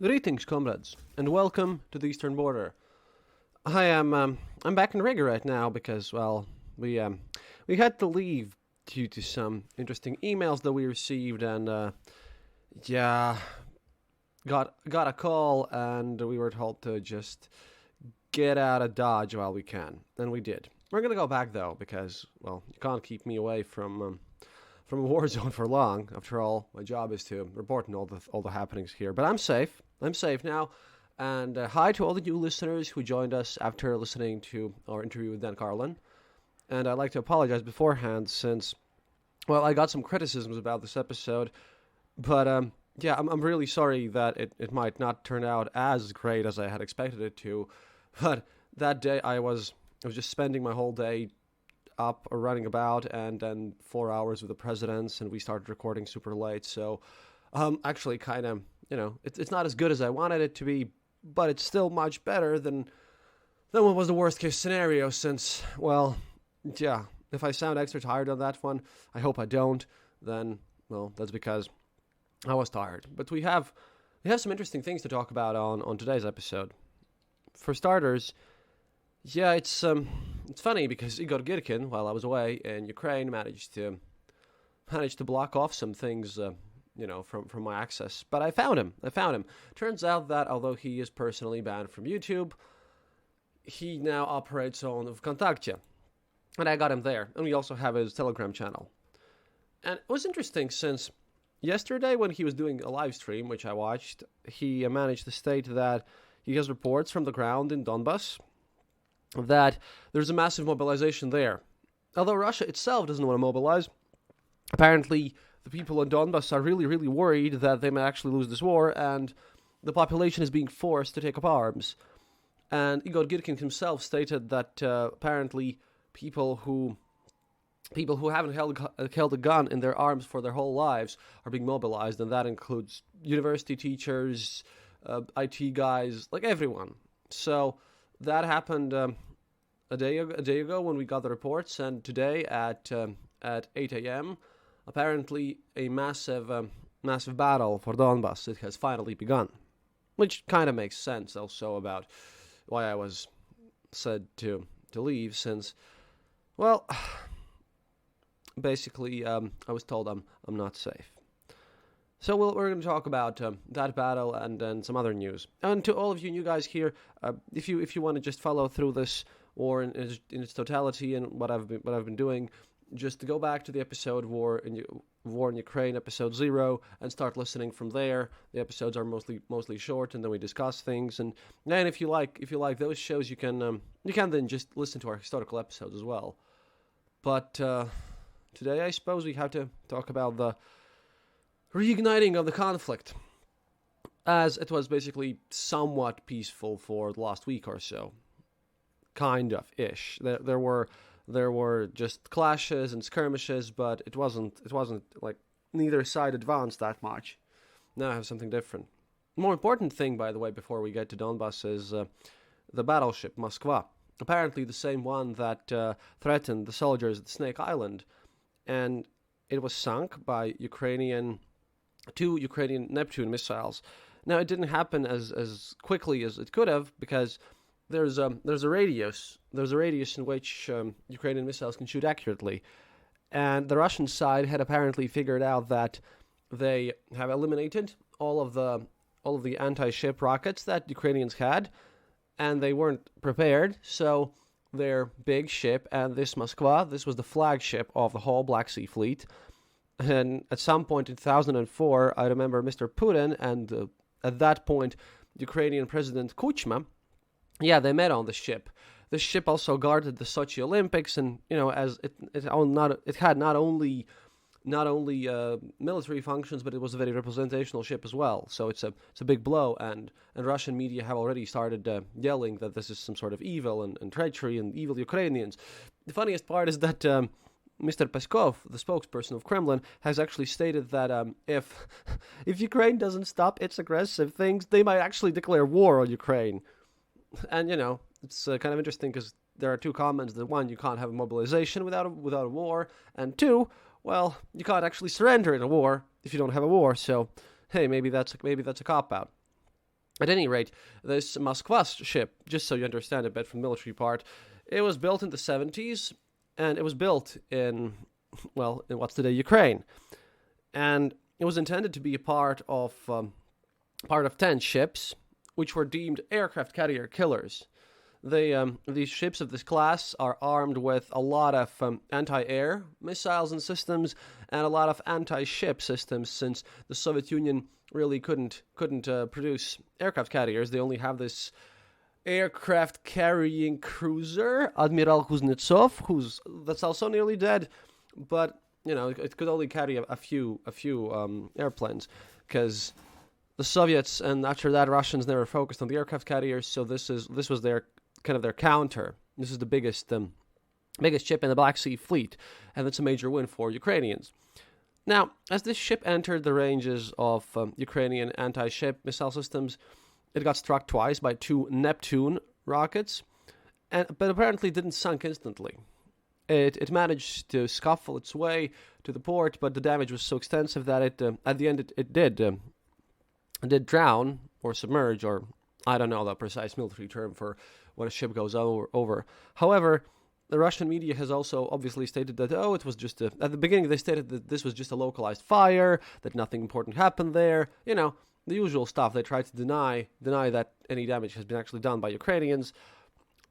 Greetings, comrades, and welcome to the Eastern Border. I'm back in Riga right now because, well, we had to leave due to some interesting emails that we received, and yeah, got a call, and we were told to just get out of Dodge while we can, and we did. We're gonna go back though because, well, you can't keep me away from a war zone for long. After all, my job is to report on all the happenings here. But I'm safe. I'm safe now. And hi to all the new listeners who joined us after listening to our interview with Dan Carlin. And I'd like to apologize beforehand since, well, I got some criticisms about this episode. But yeah, I'm really sorry that it might not turn out as great as I had expected it to. But that day I was just spending my whole day up or running about, and then 4 hours with the presidents, and we started recording super late. So actually kind of, it's not as good as I wanted it to be, but it's still much better than what was the worst case scenario, since, well, yeah, if I sound extra tired on that one, I hope I don't, then, well, that's because I was tired. But we have some interesting things to talk about on today's episode. For starters, yeah, it's funny because Igor Girkin, while I was away in Ukraine, managed to block off some things, from my access. But I found him. Turns out that although he is personally banned from YouTube, he now operates on VKontakte, and I got him there. And we also have his Telegram channel. And it was interesting since yesterday when he was doing a live stream, which I watched, he managed to state that he has reports from the ground in Donbas that there's a massive mobilization there. Although Russia itself doesn't want to mobilize, apparently the people in Donbas are really, really worried that they may actually lose this war, and the population is being forced to take up arms. And Igor Girkin himself stated that apparently people who haven't held a gun in their arms for their whole lives are being mobilized, and that includes university teachers, IT guys, like everyone. So that happened a day ago when we got the reports, and today at 8 a.m., apparently a massive battle for Donbas, it has finally begun, which kind of makes sense also about why I was said to leave, since, well, basically I was told I'm not safe. So we're going to talk about that battle and then some other news. And to all of you new guys here, if you want to just follow through this war in its totality and what I've been doing, just go back to the episode War in Ukraine, episode 0, and start listening from there. The episodes are mostly short, and then we discuss things. And then if you like those shows, you can then just listen to our historical episodes as well. But today, I suppose we have to talk about the reigniting of the conflict, as it was basically somewhat peaceful for the last week or so, kind of ish. There were just clashes and skirmishes, but it wasn't like neither side advanced that much. Now I have something different. More important thing, by the way, before we get to Donbas, is the battleship Moskva. Apparently, the same one that threatened the soldiers at Snake Island, and it was sunk by two Ukrainian Neptune missiles. Now, it didn't happen as quickly as it could have, because there's a radius in which Ukrainian missiles can shoot accurately, and the Russian side had apparently figured out that they have eliminated all of the anti-ship rockets that Ukrainians had, and they weren't prepared. So their big ship, and this Moskva, this was the flagship of the whole Black Sea Fleet. And at some point in 2004, I remember Mr. Putin and at that point Ukrainian President Kuchma, yeah, they met on the ship. This ship also guarded the Sochi Olympics, and as it had not only military functions, but it was a very representational ship as well. So it's a big blow, and Russian media have already started yelling that this is some sort of evil and treachery and evil Ukrainians. The funniest part is that Mr. Peskov, the spokesperson of Kremlin, has actually stated that if Ukraine doesn't stop its aggressive things, they might actually declare war on Ukraine. And it's kind of interesting because there are two comments. That one, you can't have a mobilization without a war, and two, well, you can't actually surrender in a war if you don't have a war. So, hey, maybe that's a cop out. At any rate, this Moskva ship, just so you understand a bit from the military part, it was built in the 70s, and it was built in what's today Ukraine. And it was intended to be a part of 10 ships, which were deemed aircraft carrier killers. These ships of this class are armed with a lot of anti-air missiles and systems, and a lot of anti-ship systems, since the Soviet Union really couldn't produce aircraft carriers. They only have this aircraft carrying cruiser, Admiral Kuznetsov, that's also nearly dead, but it could only carry a few airplanes, because the Soviets and after that Russians never focused on the aircraft carriers. So this was their kind of their counter. This is the biggest ship in the Black Sea Fleet, and it's a major win for Ukrainians. Now, as this ship entered the ranges of Ukrainian anti-ship missile systems, it got struck twice by 2 Neptune rockets, but apparently didn't sink instantly. It managed to scuffle its way to the port, but the damage was so extensive that at the end it did drown or submerge, or I don't know the precise military term for when a ship goes over. However, the Russian media has also obviously stated that, it was just at the beginning they stated that this was just a localized fire, that nothing important happened there. The usual stuff. They tried to deny that any damage has been actually done by Ukrainians.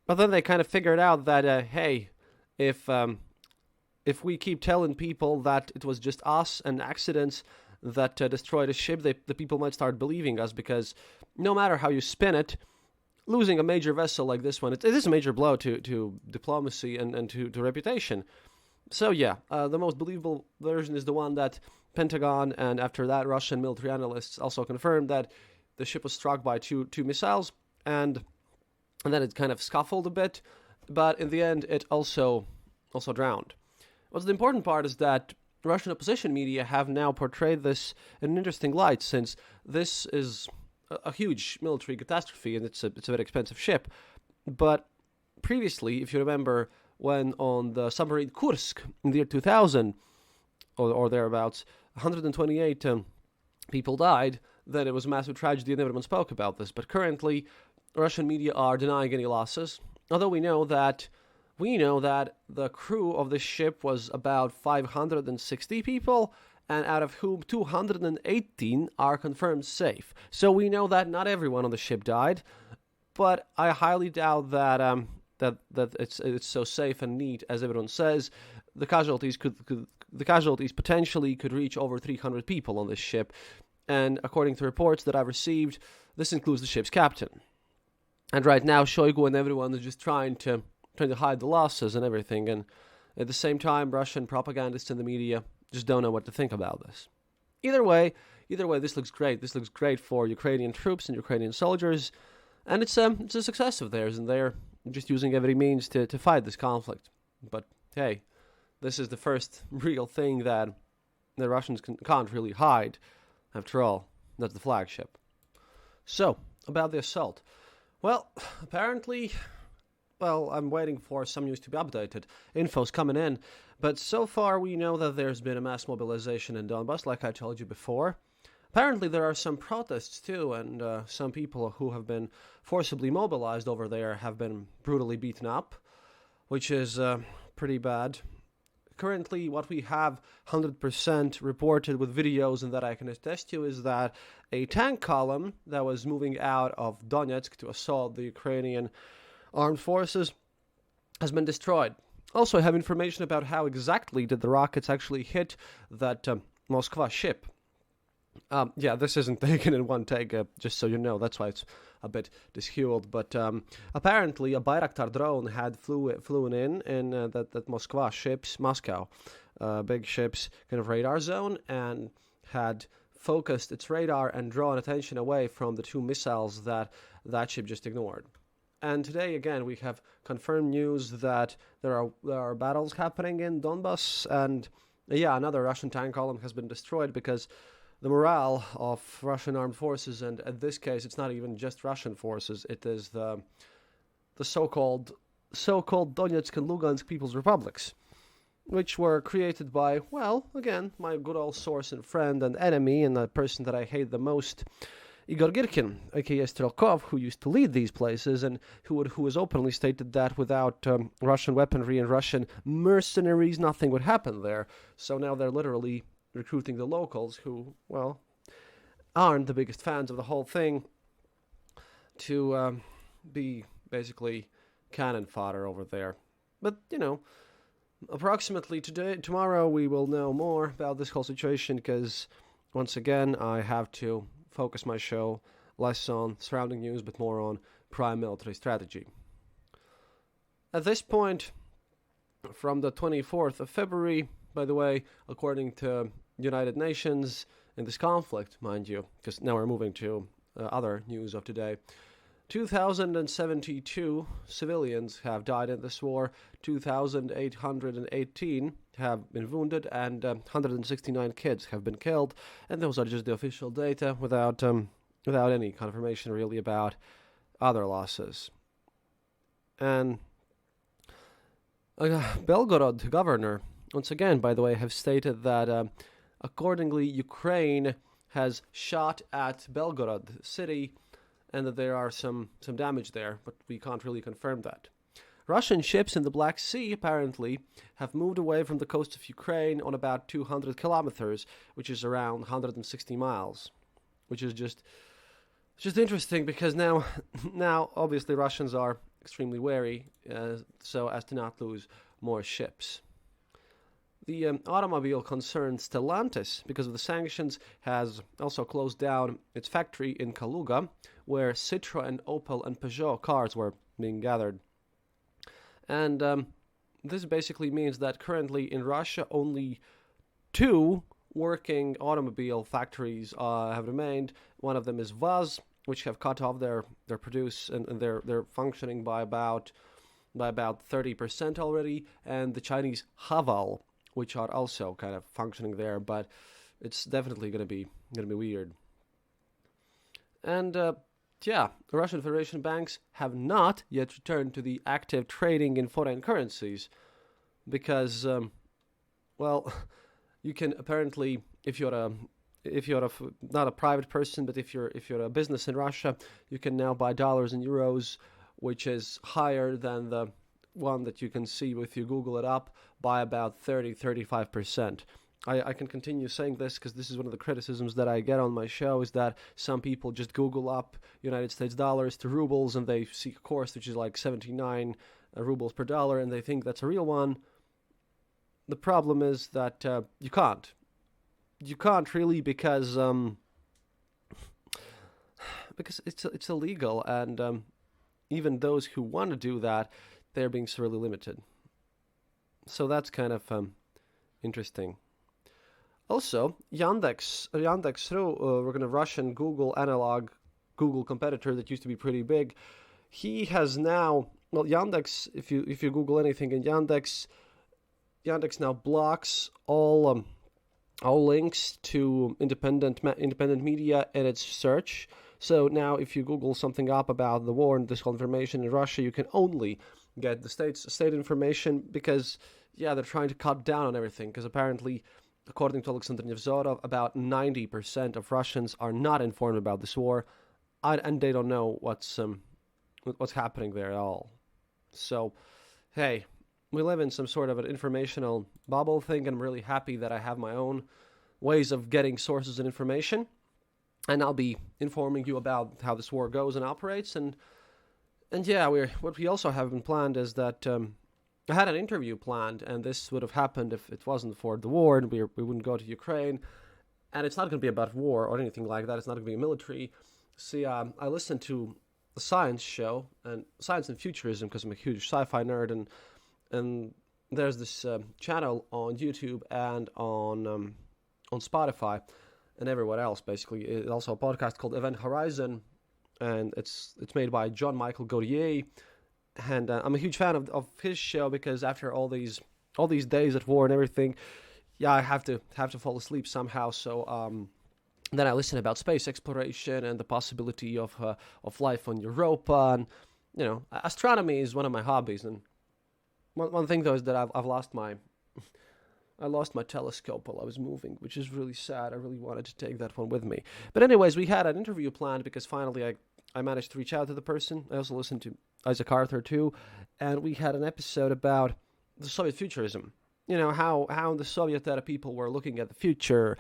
But then they kind of figured out that, hey, if we keep telling people that it was just us and accidents that destroyed a ship, the people might start believing us, because no matter how you spin it, losing a major vessel like this one, it is a major blow to diplomacy and to reputation. So yeah, the most believable version is the one that Pentagon and after that Russian military analysts also confirmed, that the ship was struck by two missiles, and then it kind of scuffled a bit, but in the end it also drowned. What's the important part is that Russian opposition media have now portrayed this in an interesting light, since this is a huge military catastrophe and it's a very expensive ship. But previously, if you remember, when on the submarine Kursk in the year 2000 or thereabouts, 128 people died, then it was a massive tragedy and everyone spoke about this. But currently, Russian media are denying any losses, although we know that the crew of this ship was about 560 people, and out of whom 218 are confirmed safe. So we know that not everyone on the ship died, but I highly doubt that that it's so safe and neat as everyone says. The casualties potentially could reach over 300 people on this ship, and according to reports that I've received, this includes the ship's captain. And right now, Shoigu and everyone is just trying to hide the losses and everything, and at the same time, Russian propagandists in the media just don't know what to think about this. Either way, this looks great. This looks great for Ukrainian troops and Ukrainian soldiers, and it's a success of theirs, and they're just using every means to fight this conflict. But hey, this is the first real thing that the Russians can't really hide. After all, that's the flagship. So, about the assault. Well, apparently, I'm waiting for some news to be updated. Info's coming in. But so far, we know that there's been a mass mobilization in Donbass, like I told you before. Apparently, there are some protests, too, and some people who have been forcibly mobilized over there have been brutally beaten up, which is pretty bad. Currently, what we have 100% reported with videos and that I can attest to is that a tank column that was moving out of Donetsk to assault the Ukrainian armed forces has been destroyed. Also, I have information about how exactly did the rockets actually hit that Moskva ship. This isn't taken in one take, just so you know. That's why it's a bit disheveled. But apparently, a Bayraktar drone had flown in that Moskva ships, Moscow, big ships, kind of radar zone, and had focused its radar and drawn attention away from the 2 missiles that ship just ignored. And today, again, we have confirmed news that there are battles happening in Donbass, and another Russian tank column has been destroyed because the morale of Russian armed forces, and in this case, it's not even just Russian forces, it is the so-called Donetsk and Lugansk People's Republics, which were created by, again, my good old source and friend and enemy, and the person that I hate the most Igor Girkin, aka Strelkov, who used to lead these places and who has openly stated that without Russian weaponry and Russian mercenaries, nothing would happen there. So now they're literally recruiting the locals who, well, aren't the biggest fans of the whole thing to be basically cannon fodder over there. But, approximately tomorrow we will know more about this whole situation because, once again, I have to focus my show less on surrounding news but more on prime military strategy. At this point, from the 24th of February, by the way, according to United Nations, in this conflict, mind you, because now we're moving to other news of today, 2,072 civilians have died in this war, 2,818 have been wounded, and 169 kids have been killed. And those are just the official data without any confirmation really about other losses. And Belgorod governor, once again, by the way, have stated that accordingly Ukraine has shot at Belgorod city and that there are some damage there, but we can't really confirm that. Russian ships in the Black Sea apparently have moved away from the coast of Ukraine on about 200 kilometers, which is around 160 miles, which is just interesting because now obviously Russians are extremely wary so as to not lose more ships. The automobile concern Stellantis, because of the sanctions, has also closed down its factory in Kaluga, where Citroën, Opel, and Peugeot cars were being gathered. And this basically means that currently in Russia only 2 working automobile factories have remained. One of them is Vaz, which have cut off their produce and they're functioning by about 30% already, and the Chinese Haval, which are also kind of functioning there, but it's definitely gonna be weird. And the Russian Federation banks have not yet returned to the active trading in foreign currencies because, you can apparently, if you're not a private person, but if you're a business in Russia, you can now buy dollars and euros, which is higher than the one that you can see if you Google it up by about 35%. I can continue saying this because this is one of the criticisms that I get on my show, is that some people just Google up United States dollars to rubles and they see a course which is like 79 rubles per dollar and they think that's a real one. The problem is that you can't. You can't really because it's illegal, and even those who want to do that, they're being severely limited. So that's kind of interesting. Also, Yandex.ru, we're going to Russian Google analog, Google competitor that used to be pretty big. He has now, Yandex, if you Google anything in Yandex now blocks all links to independent media in its search. So now if you Google something up about the war and this whole information in Russia, you can only get the state information because, they're trying to cut down on everything because apparently, according to Alexander Nevzorov, about 90% of Russians are not informed about this war, and they don't know what's happening there at all. So, hey, we live in some sort of an informational bubble thing, and I'm really happy that I have my own ways of getting sources and information, and I'll be informing you about how this war goes and operates. And what we also have been planned is that I had an interview planned, and this would have happened if it wasn't for the war, and we wouldn't go to Ukraine. And it's not going to be about war or anything like that. It's not going to be military. See, I listened to a science show, and Science and Futurism, because I'm a huge sci-fi nerd, and there's this channel on YouTube and on Spotify and everywhere else, basically. It's also a podcast called Event Horizon, and it's made by John Michael Gauthier. And I'm a huge fan of his show because after all these days at war and everything, I have to fall asleep somehow. So then I listen about space exploration and the possibility of life on Europa, and astronomy is one of my hobbies. And one thing though is that I've lost my I lost my telescope while I was moving, which is really sad. I really wanted to take that one with me. But anyways, we had an interview planned because finally I managed to reach out to the person. I also listened to Isaac Arthur too, and we had an episode about the Soviet futurism. You know, how the Soviet era people were looking at the future.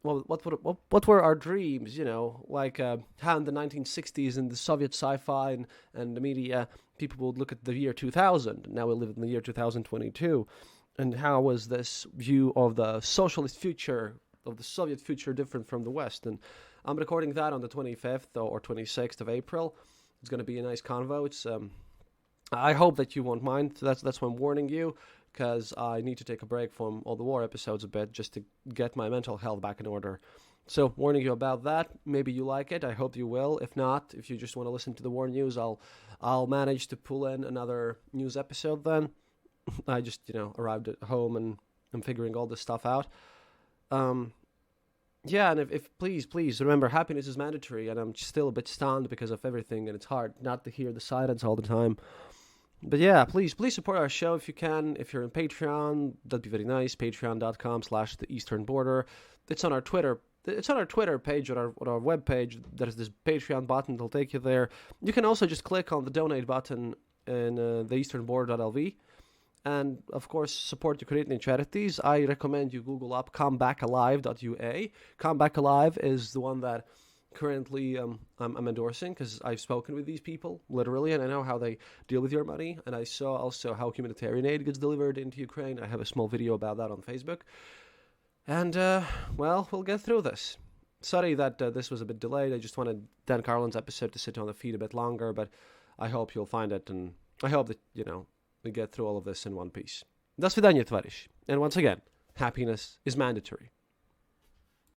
Well, what were our dreams? You know, like how in the 1960s in the Soviet sci-fi and the media, people would look at the year 2000. Now we live in the year 2022. And how was this view of the socialist future, of the Soviet future, different from the West? And I'm recording that on the 25th or 26th of April. It's going to be a nice convo. It's I hope that you won't mind. That's why I'm warning you, because I need to take a break from all the war episodes a bit just to get my mental health back in order. So, warning you about that. Maybe you like it. I hope you will. If not, if you just want to listen to the war news, I'll manage to pull in another news episode then. I just, arrived at home and I'm figuring all this stuff out. Yeah, and if please remember, happiness is mandatory, and I'm still a bit stunned because of everything, and it's hard not to hear the silence all the time. But yeah, please support our show if you can. If you're on Patreon, that'd be very nice. Patreon.com/the Eastern Border. It's on our Twitter. It's on our Twitter page, on our web page. There's this Patreon button that'll take you there. You can also just click on the donate button in theeasternborder.lv. And, of course, support Ukrainian charities. I recommend you Google up comebackalive.ua. Come Back Alive is the one that currently I'm endorsing, because I've spoken with these people, literally, and I know how they deal with your money. And I saw also how humanitarian aid gets delivered into Ukraine. I have a small video about that on Facebook. And, we'll get through this. Sorry that this was a bit delayed. I just wanted Dan Carlin's episode to sit on the feed a bit longer, but I hope you'll find it, and I hope that, we get through all of this in one piece. До свидания, товарищ. And once again, happiness is mandatory.